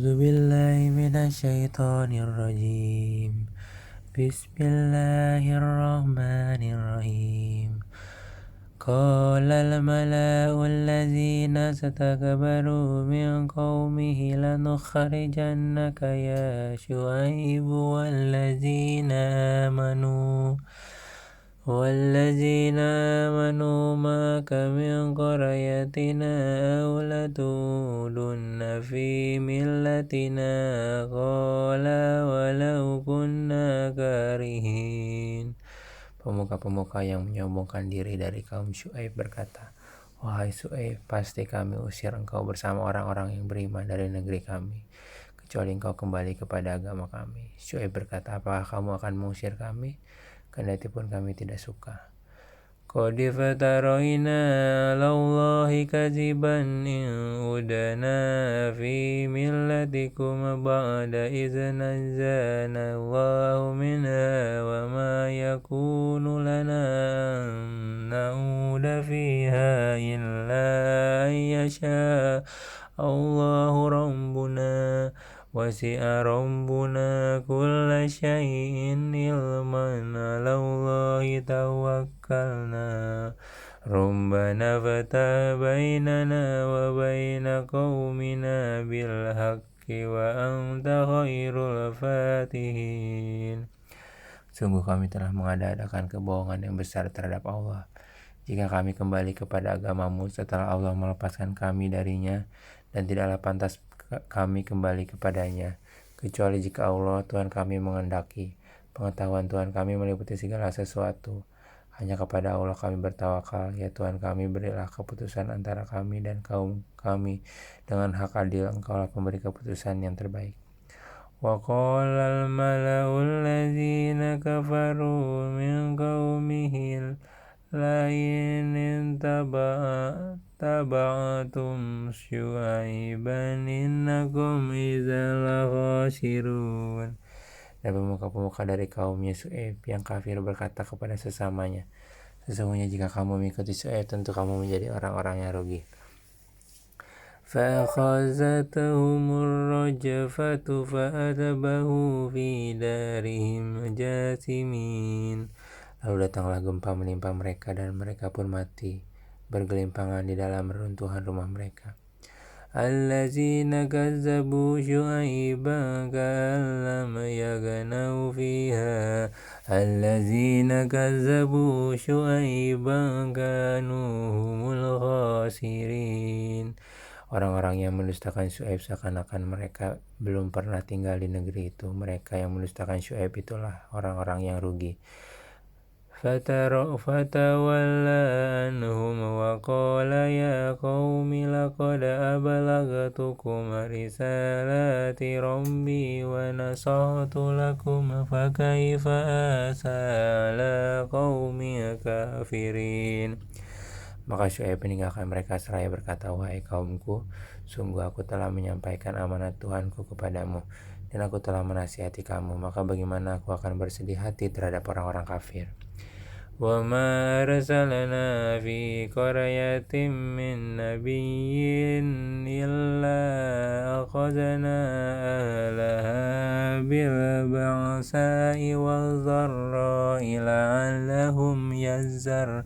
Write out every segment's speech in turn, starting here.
A'udzubillahi minasyaitonirrajim. Bismillahirrahmanirrahim. Qala al-mala'u allazina istakbaru min qaumihi lanukhrijannaka ya Syu'aibu والذين آمنوا معك من قريتنا أو لتعودن في ملتنا قال ولو كنا كارهين. Pemuka-pemuka yang menyombongkan diri dari kaum Syu'aib berkata, "Wahai Syu'aib, pasti kami usir engkau bersama orang-orang yang beriman dari negeri kami, kecuali engkau kembali kepada agama kami." Syu'aib berkata, "Apakah kamu akan mengusir kami? Kendati pun kami tidak suka." Qad fataraina 'alallahi kadziban in udana fi millatikum ba'da idz nazzana Allahu minha wa ma yakunu lana an na'uda fiha illa an yasha Allahu rabbuna wasi'a rabbuna kulla syai'in ilman 'alallahi tawakkalna rabbana fatah bainana wa baina qaumina bil haqqi wa anta khairul fatihin. Sungguh kami telah mengada-adakan kebohongan yang besar terhadap Allah jika kami kembali kepada agamamu setelah Allah melepaskan kami darinya, dan tidaklah pantas kami kembali kepadanya, kecuali jika Allah Tuhan kami menghendaki. Pengetahuan Tuhan kami meliputi segala sesuatu. Hanya kepada Allah kami bertawakal. Ya Tuhan kami, berilah keputusan antara kami dan kaum kami dengan hak adil. Engkaulah pemberi keputusan yang terbaik. Wa qala al-mala'u allazina kafaru min qaumihi lain taba'atum Syu'aiban innakum idzal khasirun. Dan pemuka-pemuka dari kaumnya Syu'aib yang kafir berkata kepada sesamanya, "Sesungguhnya jika kamu mengikuti Syu'aib, tentu kamu menjadi orang-orang yang rugi." Fa'akhazatuhumur rajfatu fa'adbahu fi darihim jasimin. Lalu datanglah gempa menimpa mereka dan mereka pun mati bergelimpangan di dalam reruntuhan rumah mereka. Allazina kazzabu Syu'aiban ka'an lam yaghnaw fiha. Allazina kazzabu Syu'aiban kanu humul khasirin. Orang-orang yang mendustakan Syu'aib seakan-akan mereka belum pernah tinggal di negeri itu. Mereka yang mendustakan Syu'aib itulah orang-orang yang rugi. Fatawalla anhum wa qala ya qaumi laqad ablagtukum risalati rabbi wa nasahtu lakum fakaifa asa ala qaumi kafirin. Maka Syu'aib meninggalkan mereka seraya berkata, "Wahai kaumku, sungguh aku telah menyampaikan amanat Tuhanku kepadamu dan aku telah menasihati kamu, maka bagaimana aku akan bersedih hati terhadap orang-orang kafir." Wa ma arsalna fi qaryatin min nabiyyin illa akhadna ahlaha bil ba'sa'i wal dharra'i la'allahum yazzarrun.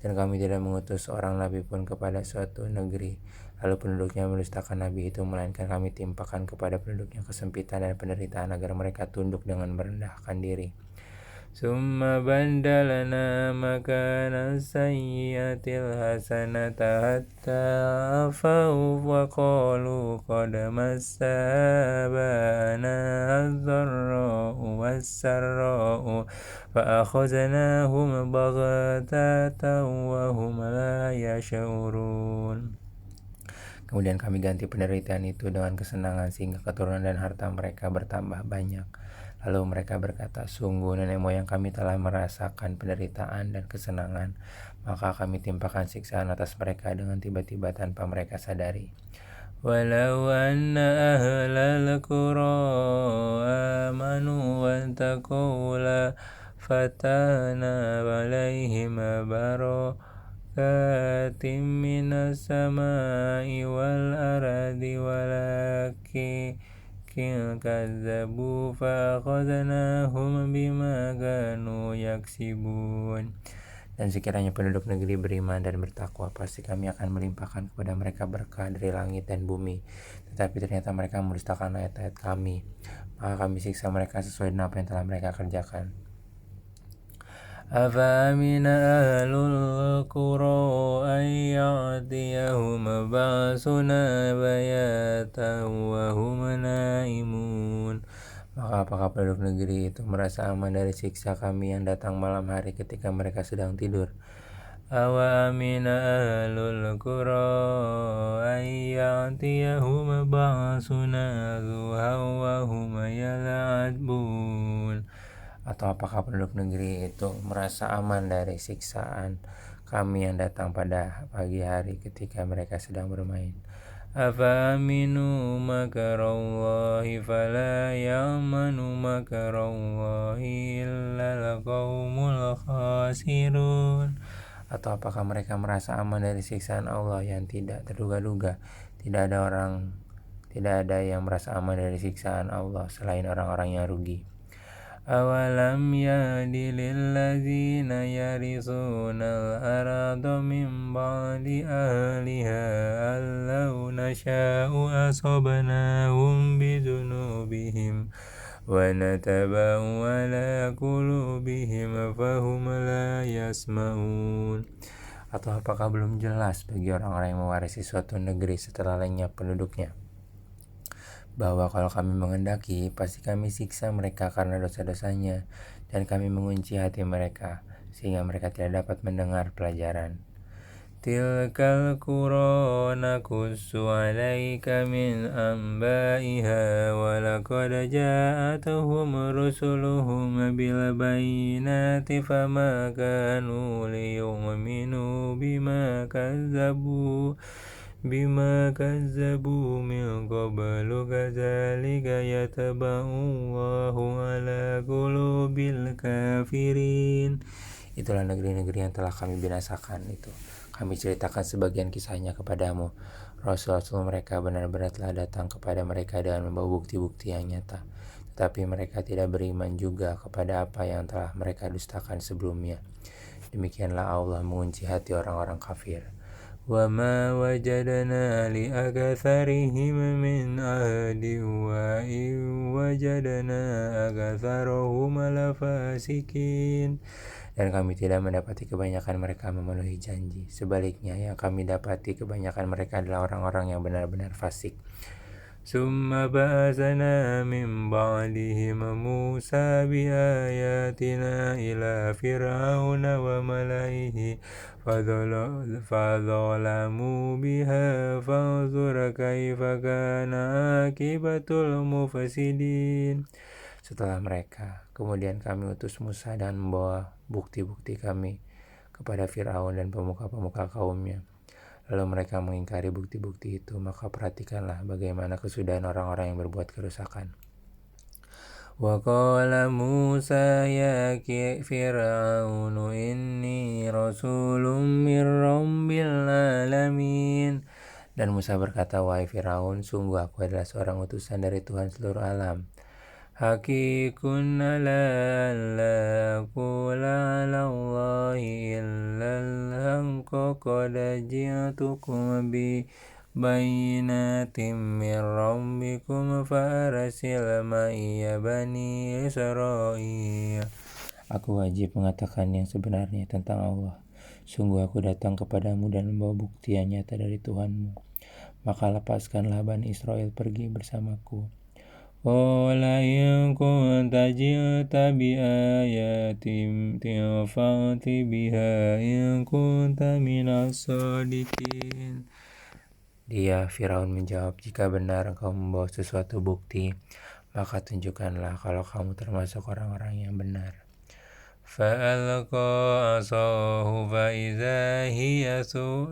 Dan kami tidak mengutus seorang nabi pun kepada suatu negeri, lalu penduduknya mendustakan nabi itu, melainkan kami timpakan kepada penduduknya kesempitan dan penderitaan agar mereka tunduk dengan merendahkan diri. Summa bandalna makana sayyiatil hasanata hatta afau wa qalu qad massa bana ad-dharra'u was-sarra'u fa akhadnahum baghtatan wa hum la yash'urun. Kemudian kami ganti penderitaan itu dengan kesenangan sehingga keturunan dan harta mereka bertambah banyak. Lalu mereka berkata, "Sungguh nenek moyang kami telah merasakan penderitaan dan kesenangan, maka kami timpakan siksaan atas mereka dengan tiba-tiba tanpa mereka sadari." Walau anna ahlal qura amanu wattaqaw la fatana alaihim barakatim minas samai wal ardi الأرض ولكن كذبوا فأخذناهم بما كانوا يكسبون. Dan sekiranya penduduk negeri beriman dan bertakwa, pasti kami akan melimpahkan kepada mereka berkah dari langit dan bumi. Tetapi ternyata mereka mendustakan ayat-ayat kami, maka kami siksa mereka sesuai dengan apa yang telah mereka kerjakan. أفأمن أهل القرى أن يأتيهم بأسنا بياتا وهم نائمون. Maka apakah penduduk negeri itu merasa aman dari siksa kami yang datang malam hari ketika mereka sedang tidur? Awa amina ahlul qura ay ya'tiyahum ba'suna duha wa hum yal'abun. Atau apakah penduduk negeri itu merasa aman dari siksaan kami yang datang pada pagi hari ketika mereka sedang bermain? Afa aminu makarallahi fala ya'manu makarallahi illal qaumul khasirun. Atau apakah mereka merasa aman dari siksaan Allah yang tidak terduga-duga? Tidak ada yang merasa aman dari siksaan Allah selain orang-orang yang rugi. Awalam yahdi lilladzina yarisuna al-arda min ba'di ahliha allau nasha'u asabnahum bidunubihim wa nataba'u ala qulubihim fahum la yasma'un. Atau apakah belum jelas bagi orang-orang yang mewarisi suatu negeri setelah lenyap penduduknya, bahwa kalau kami menghendaki, pasti kami siksa mereka karena dosa-dosanya, dan kami mengunci hati mereka, sehingga mereka tidak dapat mendengar pelajaran. Tilkal qura naqussu 'alaika min anba'iha wa laqad ja'atuhum rusuluhum bil bayyinati fama kanu liyu'minu bima kazzabu min qablu kadzalika yataba'allahu ala qulubil kafirin. Itulah negeri-negeri yang telah kami binasakan itu. Kami ceritakan sebagian kisahnya kepadamu. Rasul-rasul mereka benar-benar telah datang kepada mereka dengan membawa bukti-bukti yang nyata. Tetapi mereka tidak beriman juga kepada apa yang telah mereka dustakan sebelumnya. Demikianlah Allah mengunci hati orang-orang kafir. وَمَا وَجَدْنَا لِأَكْثَرِهِمْ مِنْ عَهْدٍ وَإِنْ وَجَدْنَا أَكْثَرَهُمْ لَفَاسِقِينَ. Dan kami tidak mendapati kebanyakan mereka memenuhi janji. Sebaliknya, yang kami dapati kebanyakan mereka adalah orang-orang yang benar-benar fasik. Summa ba'athna min ba'dihim Musa biayatina ila fir'auna wa malaihi fadzalamu biha fanzur kaifa kana akibatul mufsidin. Setelah mereka, kemudian kami utus Musa dan membawa bukti-bukti kami kepada Fir'aun dan pemuka-pemuka kaumnya. Lalu mereka mengingkari bukti-bukti itu, maka perhatikanlah bagaimana kesudahan orang-orang yang berbuat kerusakan. Wa qala Musa ya Fir'aunu inni rasulun mir rabbil alamin. Dan Musa berkata, wahai Fir'aun, sungguh aku adalah seorang utusan dari Tuhan seluruh alam. Hakikun ala aqula ala Allahi illal haqqa qad ji'tukum bi bayyinatin min rabbikum farsil ma'iya bani Israil. Aku wajib mengatakan yang sebenarnya tentang Allah. Sungguh aku datang kepadamu dan membawa bukti yang nyata dari Tuhanmu. Maka lepaskanlah Bani Israel pergi bersamaku. Qala in kunta ji'ta bi ayatin fa'ti biha in kunta minas shadiqin. Dia Firaun menjawab, jika benar engkau membawa sesuatu bukti, maka tunjukkanlah kalau kamu termasuk orang-orang yang benar. Fa'alqa asahu fa'iza hiya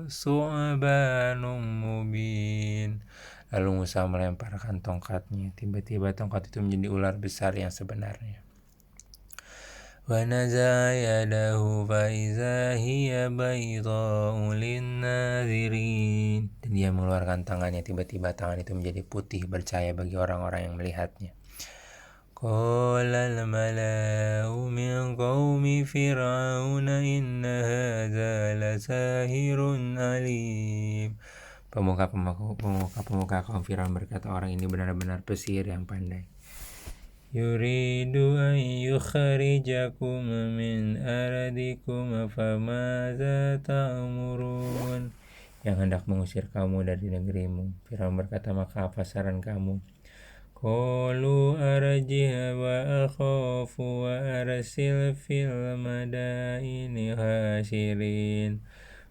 su'banun mubin. Lalu Musa melemparkan tongkatnya. Tiba-tiba tongkat itu menjadi ular besar yang sebenarnya. ونزع يده فإذا هي بيضاء للناظرين. Dan dia mengeluarkan tangannya, tiba-tiba tangan itu menjadi putih bercahaya bagi orang-orang yang melihatnya. Qala al-mala'u min qaumi fir'auna inna hadza lasahirun alim. Pemuka kaum Firaun berkata, orang ini benar-benar pesihir yang pandai. Yuridu an yukhrijakum min ardikum famadza ta'murun. Yang hendak mengusir kamu dari negerimu. Firaun berkata, maka apa saran kamu? Qalu arjih wa akhafu wa arsil fil madaini hashirin.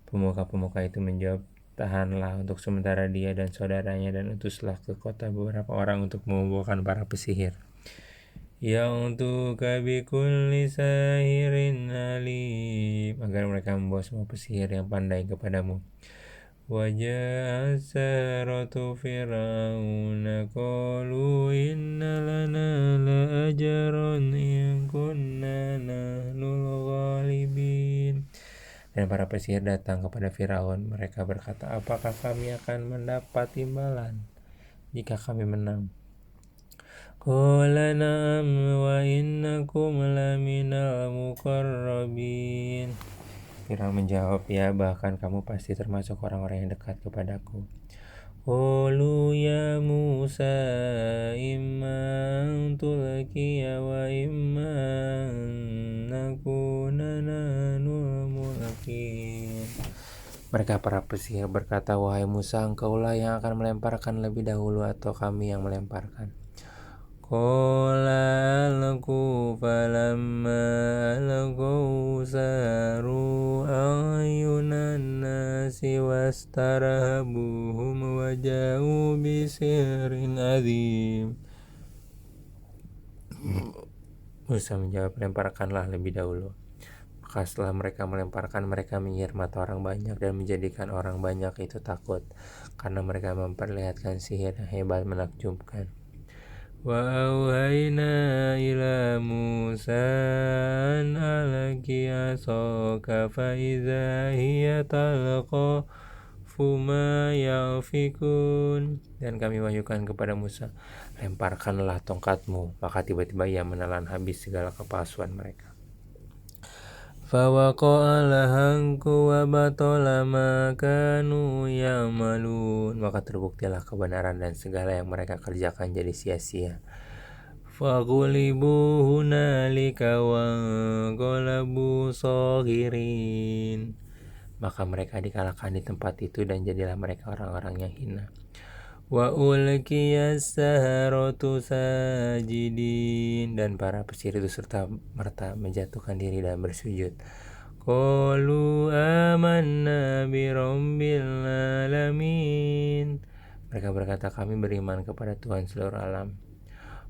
Pemuka-pemuka itu menjawab, tahanlah untuk sementara dia dan saudaranya dan utuslah ke kota beberapa orang untuk mengumpulkan para pesihir. Ya'tuka bikulli sahirin alim, agar mereka membawa semua pesihir yang pandai kepadamu. Waja'a as-saharatu fir'auna qalu inna lana la'ajran in kunna nahnul ghalibin. Dan para pesihir datang kepada Firaun. Mereka berkata, apakah kami akan mendapat imbalan jika kami menang? Qala na'am wa innakum laminal muqarrabin. Firaun menjawab, ya, bahkan kamu pasti termasuk orang-orang yang dekat kepadaku. Qalu ya Musa imma an tulqiya wa imma an nakuna nanul mulqin. Mereka para pesihir berkata, wahai Musa, engkaulah yang akan melemparkan lebih dahulu atau kami yang melemparkan. Qala alqu falamma alqaw saru ayunan nasi wastarhabuhum waja'u bisihrin azim. Musa menjawab, lemparkanlah lebih dahulu. Maka setelah mereka melemparkan, mereka menyihir mata orang banyak dan menjadikan orang banyak itu takut, karena mereka memperlihatkan sihir yang hebat menakjubkan. Wa awhayna ila Musa an alqi asaka fa idza hiya talqafu ma yafikun. Dan kami wahyukan kepada Musa, lemparkanlah tongkatmu, maka tiba-tiba ia menelan habis segala kepalsuan mereka. Fawaqa'a al-haqqu wa batala ma kanu ya'malun. Maka terbuktilah kebenaran dan segala yang mereka kerjakan jadi sia-sia. Faghulibu hunalika wa ghalabu saghirin. Maka mereka dikalahkan di tempat itu dan jadilah mereka orang-orang yang hina. Wa ulqiyas saharatu sajidin. Dan para pesihir itu serta merta menjatuhkan diri dan bersujud. Qalu amanna bi rabbil alamin. Mereka berkata, kami beriman kepada Tuhan seluruh alam.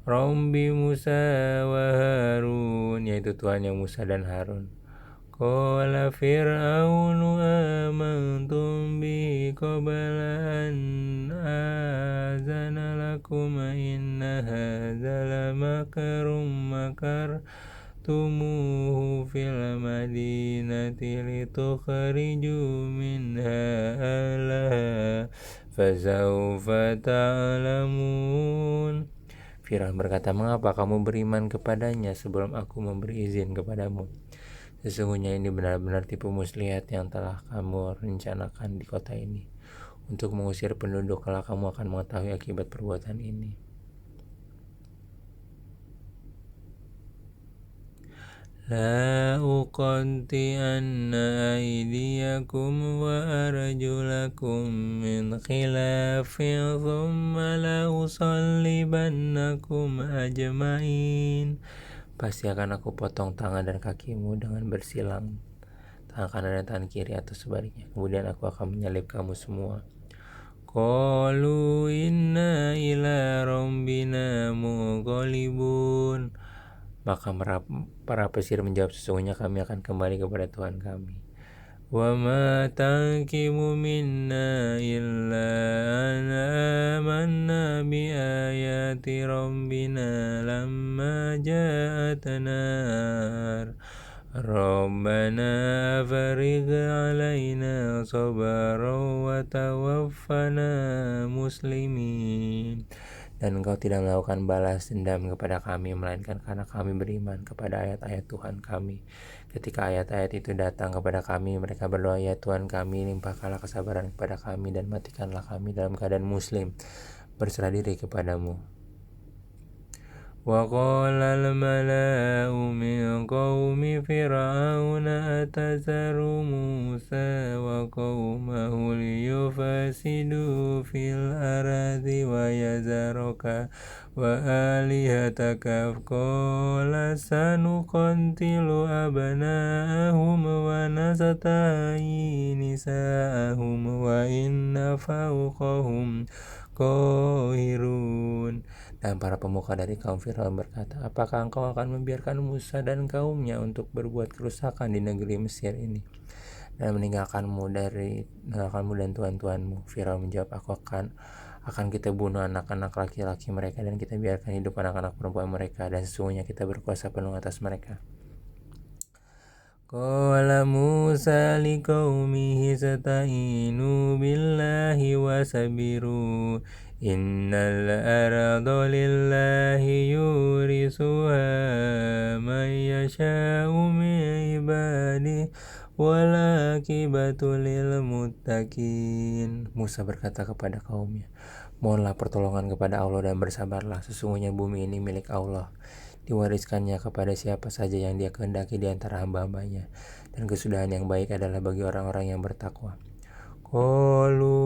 Rabbi Musa wa Harun, yaitu Tuhan yang Musa dan Harun. Qala fir'aunu amantum bi qabla an azana lakum inna hadza lamakarum makartumuhu fil madinati litukhriju minha ahliha fasawfa ta'lamun. Firaun berkata, mengapa kamu beriman kepadanya sebelum aku memberi izin kepadamu? Sesungguhnya ini benar-benar tipu muslihat yang telah kamu rencanakan di kota ini. Untuk mengusir penduduk, kalau kamu akan mengetahui akibat perbuatan ini. La uqanti'anna aydiyakum wa arjulakum min khilafin thumma la usallibannakum ajma'in. Pasti akan aku potong tangan dan kakimu dengan bersilang, tangan kanan dan tangan kiri atau sebaliknya. Kemudian aku akan menyalib kamu semua. Qalu inna ila rabbina munqalibun. Maka para pesihir menjawab, sesungguhnya kami akan kembali kepada Tuhan kami. Wa ma tanqimu minna illa an amanna bi ayati rabbina lamma ja'atna Rabbana afrigh alaina sabran wa tawaffana muslimin. Dan Engkau tidak melakukan balas dendam kepada kami, melainkan karena kami beriman kepada ayat-ayat Tuhan kami. Ketika ayat-ayat itu datang kepada kami, mereka berdoa, ya Tuhan kami, limpahkanlah kesabaran kepada kami dan matikanlah kami dalam keadaan muslim, berserah diri kepadamu. Wa qala al-mala'u min qaumi fir'auna atazaru Musa wa qaumahu liyufasidu fil ardi wa yazaraka wa alihataka qala sanuqatilu abna'ahum wa nasata'i nisa'ahum wa inna fawqahum qahirun. Dan para pemuka dari kaum Firaun berkata, apakah engkau akan membiarkan Musa dan kaumnya untuk berbuat kerusakan di negeri Mesir ini dan meninggalkanmu dan tuan-tuanmu? Firaun menjawab, akan kita bunuh anak-anak laki-laki mereka dan kita biarkan hidup anak-anak perempuan mereka, dan sesungguhnya kita berkuasa penuh atas mereka. Qala Musa liqaumihi ista'inu billahi wasabiru innal arda lillahi yurisuha man yasha'u min ibadihi wal aqibatu lil muttaqin. Musa berkata kepada kaumnya, mohonlah pertolongan kepada Allah dan bersabarlah, sesungguhnya bumi ini milik Allah, diwariskannya kepada siapa saja yang Dia kehendaki di antara hamba-hambanya, dan kesudahan yang baik adalah bagi orang-orang yang bertakwa. Qalu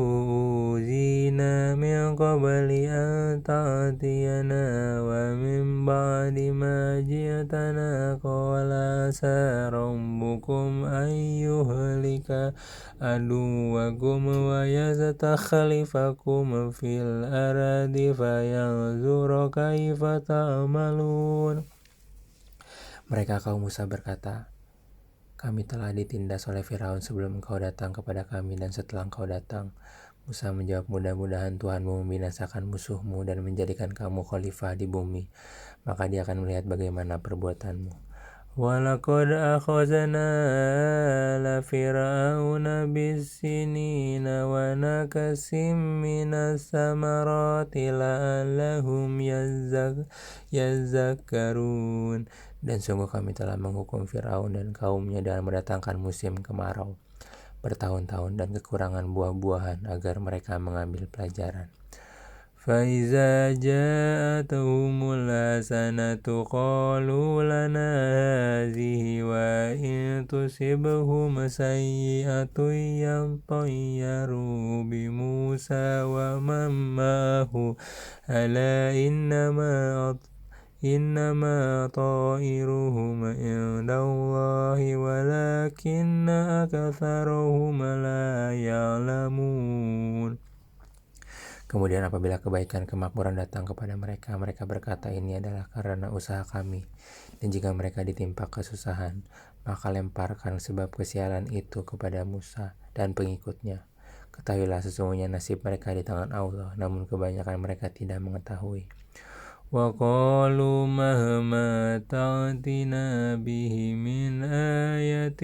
uzina min qabli an ta'tiyana wa min ba'di ma ji'tana qala asa rabbukum an yuhlika aduwakum wa yastakhlifakum fil ardi fayanzura kaifa ta'malun. Mereka kaum Musa berkata, kami telah ditindas oleh Firaun sebelum engkau datang kepada kami dan setelah engkau datang. Musa menjawab, mudah-mudahan Tuhanmu membinasakan musuhmu dan menjadikan kamu khalifah di bumi, maka Dia akan melihat bagaimana perbuatanmu. Walaqad akhazna ala fir'auna bis-sinina wa nakasim minas samarati la'allahum yazzakkarun. Dan sungguh kami telah menghukum Fir'aun dan kaumnya dengan mendatangkan musim kemarau bertahun-tahun dan kekurangan buah-buahan agar mereka mengambil pelajaran. فَإِذَا جَاءَتْهُمُ الْحَسَنَةُ قَالُوا لَنَا هَذِهِ وَإِنْ تُصِبْهُمْ سَيِّئَةٌ يَطَّيَّرُوا بِمُوسَى وَمَن مَّعَهُ أَلَا إنما طائرهم عند الله ولكن أكثرهم لا يعلمون. Kemudian apabila kebaikan kemakmuran datang kepada mereka, mereka berkata, ini adalah karena usaha kami. Dan jika mereka ditimpa kesusahan, maka lemparkan sebab kesialan itu kepada Musa dan pengikutnya. Ketahuilah sesungguhnya nasib mereka di tangan Allah, namun kebanyakan mereka tidak mengetahui. وَقَالُوا مَهْمَا تَأْتِنَا بِهِ مِنْ آيَةٍ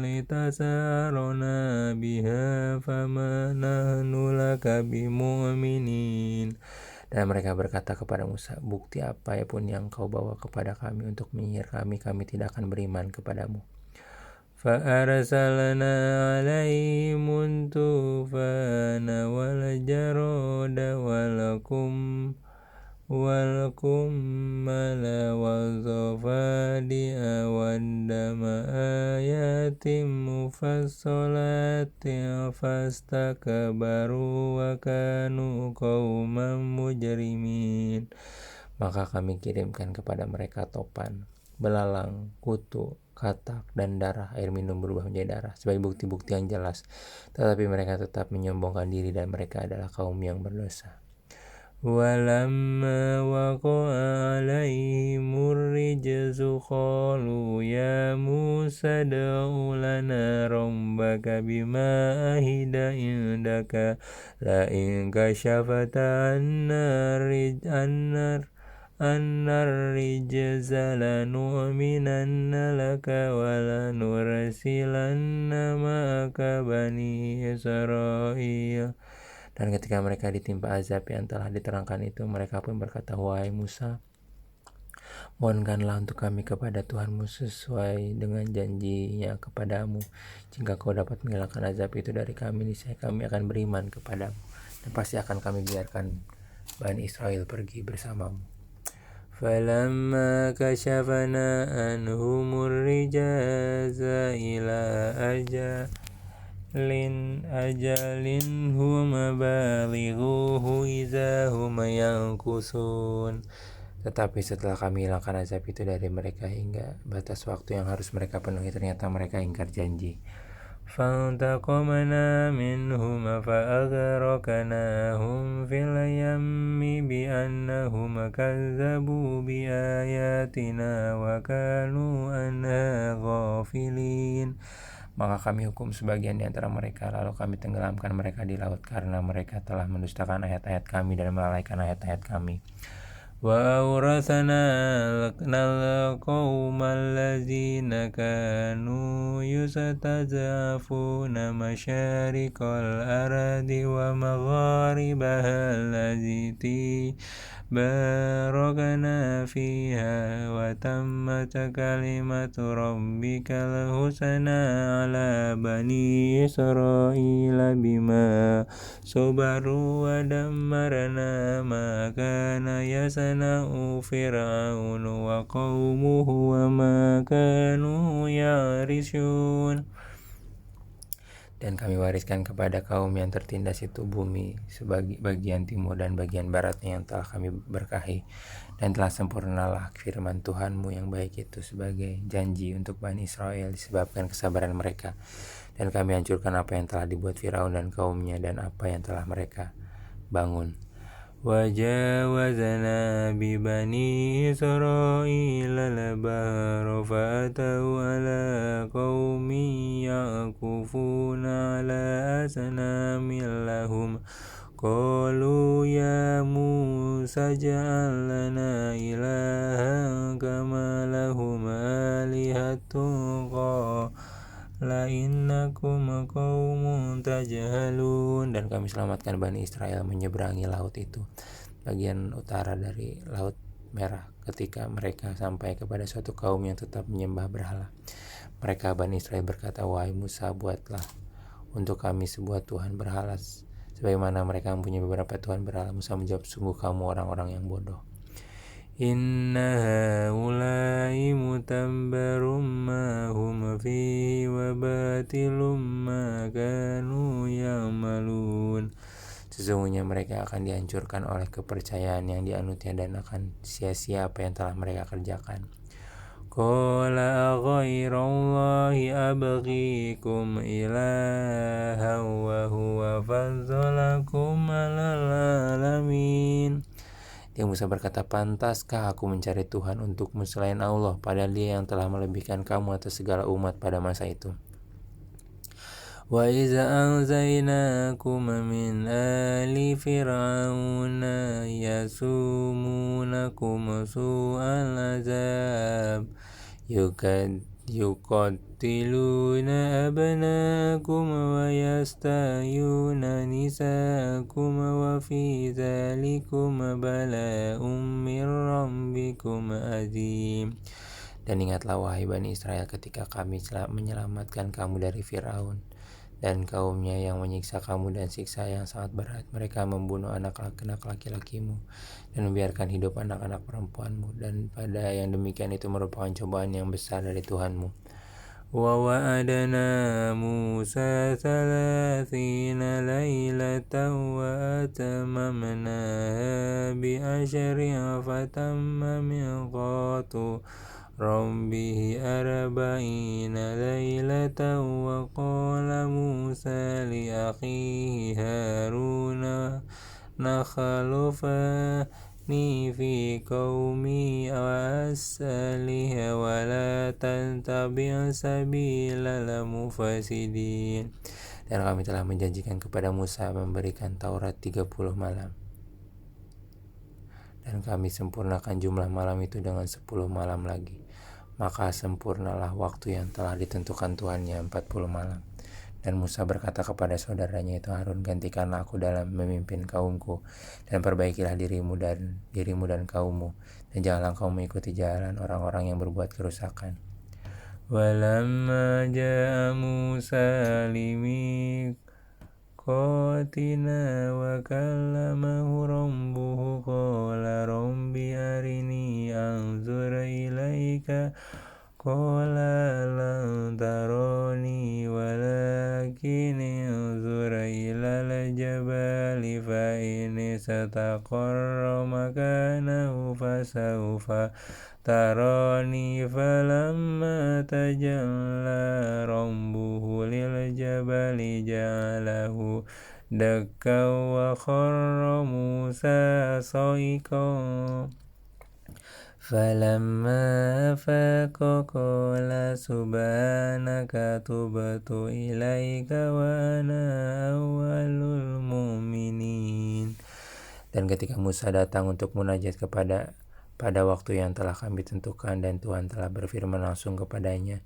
لِتَسْحَرَنَا بِهَا فَمَا نَحْنُ لَكَ بِمُؤْمِنِينَ. Dan mereka berkata kepada Musa, bukti apa pun yang kau bawa kepada kami untuk menyihir kami tidak akan beriman kepadamu. فَأَرْسَلْنَا عَلَيْهِمُ الطُّوفَانَ وَالْجَرَادَ وَالْقُمَّلَ وَالضَّفَادِعَ وَالدَّمَ آيَاتٍ مُفَصَّلَاتٍ فَاسْتَكْبَرُوا وَكَانُوا قَوْمًا مُجْرِمِينَ. Maka kami kirimkan kepada mereka topan, belalang, kutu, katak, dan darah. Air minum berubah menjadi darah sebagai bukti-bukti yang jelas, tetapi mereka tetap menyombongkan diri dan mereka adalah kaum yang berdosa. وَلَمَّا وَقَعَ عَلَيْهِمُ الرِّجْزُ قَالُوا يَا مُوسَى ادْعُ لَنَا رَبَّكَ بِمَا عَهِدَ عِندَكَ لَئِن كَشَفْتَ عَنَّا annar rijza lanu'minanna laka wa lanursilanna ma'aka bani Israil. Dan ketika mereka ditimpa azab yang telah diterangkan itu, mereka pun berkata, wahai Musa, mohonkanlah untuk kami kepada Tuhanmu sesuai dengan janjinya kepadamu. Jika kau dapat menghilangkan azab itu dari kami, niscaya kami akan beriman kepadamu, dan pasti akan kami biarkan Bani Israel pergi bersamamu. Falamma kashafna anhumur rijaza ila ajalin huma balighuhu idza hum yankusun. Tetapi setelah kami hilangkan azab itu dari mereka hingga batas waktu yang harus mereka penuhi, ternyata mereka ingkar janji. فانتقمنا منهم فأغرقناهم في اليم بأنهم كذبوا بآياتنا وكانوا عنها غافلين. Maka kami hukum sebagian di antara mereka, lalu kami tenggelamkan mereka di laut karena mereka telah mendustakan ayat-ayat kami dan melalaikan ayat-ayat kami. وَأَوْرَثْنَا الْقَوْمَ الَّذِينَ كَانُوا يُسْتَضْعَفُونَ مَشَارِقَ الْأَرْضِ وَمَغَارِبَهَا الَّتِي بَارَكْنَا فِيهَا وَتَمَّتْ كَلِمَةُ رَبِّكَ الْحُسْنَى عَلَى بَنِي إِسْرَائِيلَ بِمَا صَبَرُوا وَدَمَّرْنَا مَا كَانَ يَصْنَعُ فِرْعَوْنُ وَقَوْمُهُ وَمَا كَانُوا يَعْرِشُونَ. Dan kami wariskan kepada kaum yang tertindas itu bumi sebagai bagian timur dan bagian baratnya yang telah kami berkahi, dan telah sempurnalah firman Tuhanmu yang baik itu sebagai janji untuk Bani Israel disebabkan kesabaran mereka. Dan kami hancurkan apa yang telah dibuat Firaun dan kaumnya dan apa yang telah mereka bangun. وَجَاوَزْنَا بِبَنِي إِسْرَائِيلَ الْبَحْرَ فَأَتَوْا عَلَى قَوْمٍ يَعْكُفُونَ عَلَى أَصْنَامٍ لَهُمْ قَالُوا يَا مُوسَى اجْعَل لَّنَا إِلَٰهًا كَمَا لَهُمْ آلِهَةٌ قَالَ إِنَّكُمْ قَوْمٌ تَجْهَلُونَ. Dan kami selamatkan Bani Israel menyeberangi laut itu, bagian utara dari Laut Merah, ketika mereka sampai kepada suatu kaum yang tetap menyembah berhala. Mereka Bani Israel berkata, wahai Musa, buatlah untuk kami sebuah Tuhan berhala sebagaimana mereka mempunyai beberapa Tuhan berhala. Musa menjawab, sungguh kamu orang-orang yang bodoh. Inna haulai mutabbarum ma hum fihi wa batilum ma kanu ya'malun. Sesungguhnya mereka akan dihancurkan oleh kepercayaan yang dianutnya dan akan sia-sia apa yang telah mereka kerjakan. Qala ghairallahi abghikum ilaha wa huwa faddalakum 'alal 'alamin. Dia Musa berkata, pantaskah aku mencari Tuhan untukmu selain Allah, padahal Dia yang telah melebihkan kamu atas segala umat pada masa itu. Wa iza anzaynakum min ali fir'auna yasumunakum su'al azab yuqatiluna abnaakum wa yastahyuna nisaakum wa fi dzalikum bala'um mir rabbikum azim. Dan ingatlah wahai Bani Israel ketika kami menyelamatkan kamu dari Firaun dan kaumnya yang menyiksa kamu dan siksa yang sangat berat. Mereka membunuh anak-anak laki-lakimu dan membiarkan hidup anak-anak perempuanmu, dan pada yang demikian itu merupakan cobaan yang besar dari Tuhanmu. Wa wa'adana Musa 30 lailatan wa atamamnaha bi asyrin fatamma miqatu Rabbihi 40 lailatan wa qala Musa li akhihi Haruna nakhlufani fi qaumi wa aslih wa la tattabi' sabilal mufsidin. Dan kami telah menjanjikan kepada Musa memberikan Taurat 30 malam. Dan kami sempurnakan jumlah malam itu dengan 10 malam lagi. Maka sempurnalah waktu yang telah ditentukan Tuhannya 40 malam. Dan Musa berkata kepada saudaranya itu Harun, gantikanlah aku dalam memimpin kaumku, dan perbaikilah dirimu dan kaummu, dan janganlah kau mengikuti jalan orang-orang yang berbuat kerusakan. Walamma ja'a Musa limiqatina wa kallamahu rabbuhu qala rabbi arini anzur ilaika qala lan tarani walakin anzur ilal jabali fa in istaqarra makanahu fasawfa tarani falamma tajalla rabbuhu lil jabali ja'alahu dakka wa kharra Musa sa'iqa falamma afaqa qala subhanaka tubtu ilaika wa ana awwalul mu'minin. Dan ketika Musa datang untuk munajat pada waktu yang telah kami tentukan, dan Tuhan telah berfirman langsung kepadanya,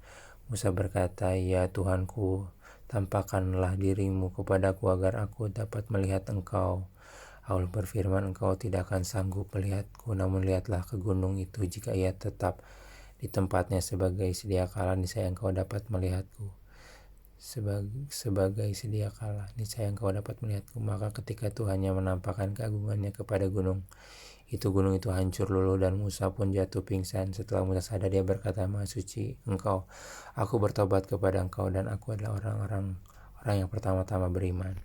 Musa berkata, ya Tuhanku, tampakkanlah dirimu kepadaku agar aku dapat melihat engkau. Allah berfirman, engkau tidak akan sanggup melihatku, namun lihatlah ke gunung itu, jika ia tetap di tempatnya sebagai sedia kala, niscaya engkau dapat melihatku. Sebagai sedia kala, niscaya engkau dapat melihatku. Maka ketika Tuhannya menampakkan keagungannya kepada gunung itu hancur luluh, dan Musa pun jatuh pingsan. Setelah Musa sadar, dia berkata, Maha suci engkau, aku bertobat kepada engkau, dan aku adalah orang yang pertama-tama beriman.